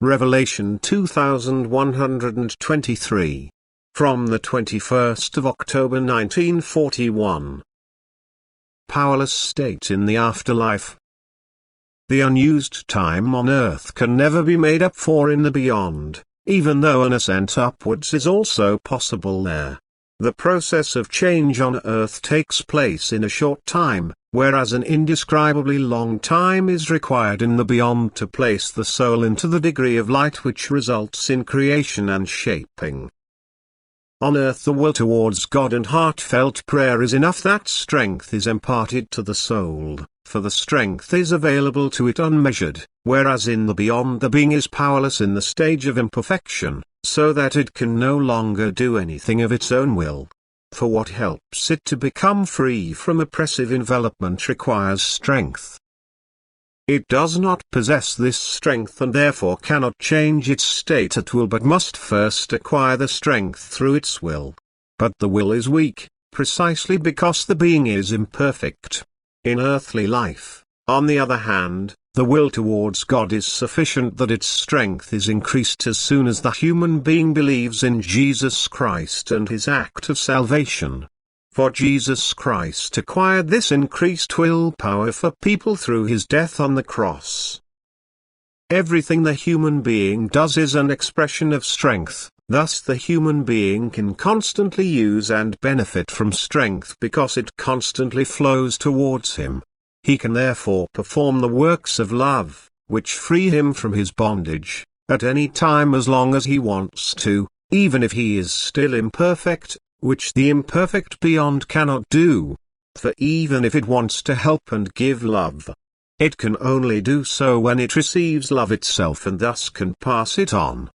Revelation 2123. From the 21st of October 1941. Powerless state in the afterlife. The unused time on earth can never be made up for in the beyond, even though an ascent upwards is also possible there. The process of change on earth takes place in a short time, whereas an indescribably long time is required in the beyond to place the soul into the degree of light which results in creation and shaping. On earth the will towards God and heartfelt prayer is enough. That strength is imparted to the soul, for the strength is available to it unmeasured, whereas in the beyond the being is powerless in the stage of imperfection, so that it can no longer do anything of its own will. For what helps it to become free from oppressive envelopment requires strength. It does not possess this strength and therefore cannot change its state at will, but must first acquire the strength through its will. But the will is weak, precisely because the being is imperfect. In earthly life, on the other hand, the will towards God is sufficient that its strength is increased as soon as the human being believes in Jesus Christ and his act of salvation. For Jesus Christ acquired this increased willpower for people through his death on the cross. Everything the human being does is an expression of strength, thus the human being can constantly use and benefit from strength because it constantly flows towards him. He can therefore perform the works of love, which free him from his bondage, at any time as long as he wants to, even if he is still imperfect, which the imperfect beyond cannot do. For even if it wants to help and give love, it can only do so when it receives love itself and thus can pass it on.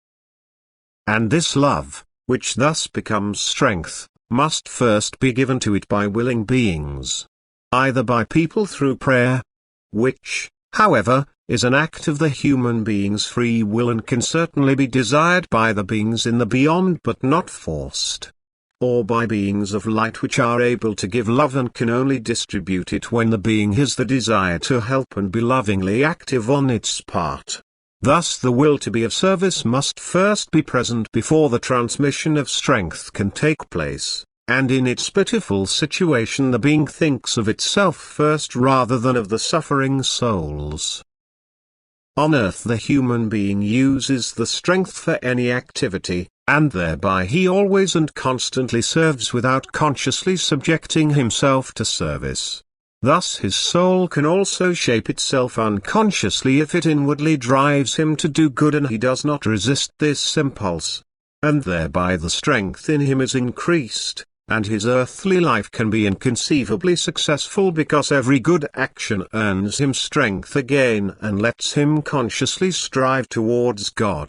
And this love, which thus becomes strength, must first be given to it by willing beings. Either by people through prayer, which, however, is an act of the human being's free will and can certainly be desired by the beings in the beyond but not forced. Or by beings of light which are able to give love and can only distribute it when the being has the desire to help and be lovingly active on its part. Thus the will to be of service must first be present before the transmission of strength can take place, and in its pitiful situation the being thinks of itself first rather than of the suffering souls. On earth the human being uses the strength for any activity, and thereby he always and constantly serves without consciously subjecting himself to service. Thus his soul can also shape itself unconsciously if it inwardly drives him to do good and he does not resist this impulse. And thereby the strength in him is increased, and his earthly life can be inconceivably successful because every good action earns him strength again and lets him consciously strive towards God.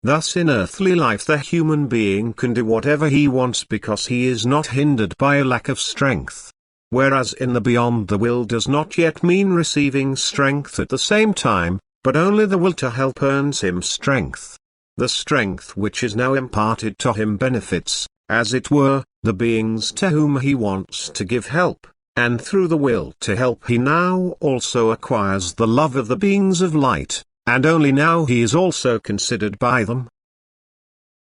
Thus in earthly life the human being can do whatever he wants because he is not hindered by a lack of strength. Whereas in the beyond the will does not yet mean receiving strength at the same time, but only the will to help earns him strength. The strength which is now imparted to him benefits, as it were, the beings to whom he wants to give help, and through the will to help he now also acquires the love of the beings of light. And only now he is also considered by them.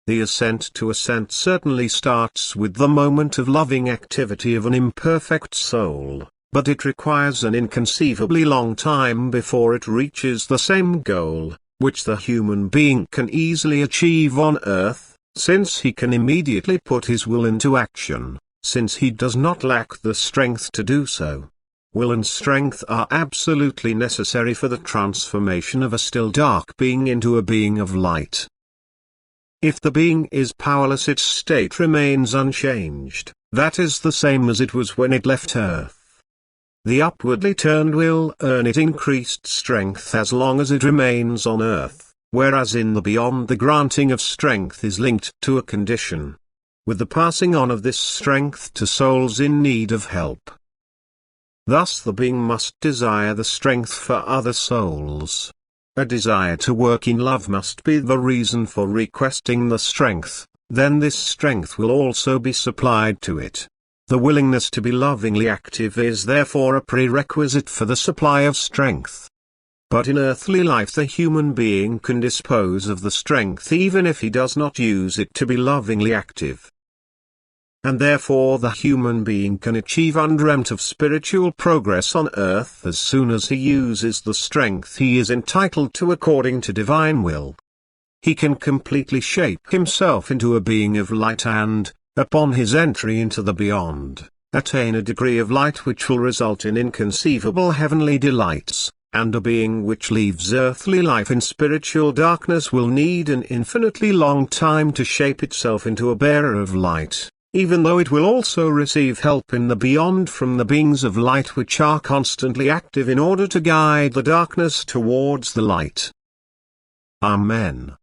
The ascent to ascent certainly starts with the moment of loving activity of an imperfect soul, but it requires an inconceivably long time before it reaches the same goal, which the human being can easily achieve on earth, since he can immediately put his will into action, since he does not lack the strength to do so. Will and strength are absolutely necessary for the transformation of a still dark being into a being of light. If the being is powerless, its state remains unchanged, that is the same as it was when it left earth. The upwardly turned will earn it increased strength as long as it remains on earth, whereas in the beyond the granting of strength is linked to a condition. With the passing on of this strength to souls in need of help. Thus the being must desire the strength for other souls. A desire to work in love must be the reason for requesting the strength, then this strength will also be supplied to it. The willingness to be lovingly active is therefore a prerequisite for the supply of strength. But in earthly life the human being can dispose of the strength even if he does not use it to be lovingly active. And therefore the human being can achieve undreamt of spiritual progress on earth as soon as he uses the strength he is entitled to according to divine will. He can completely shape himself into a being of light and, upon his entry into the beyond, attain a degree of light which will result in inconceivable heavenly delights, and a being which leaves earthly life in spiritual darkness will need an infinitely long time to shape itself into a bearer of light, even though it will also receive help in the beyond from the beings of light which are constantly active in order to guide the darkness towards the light. Amen.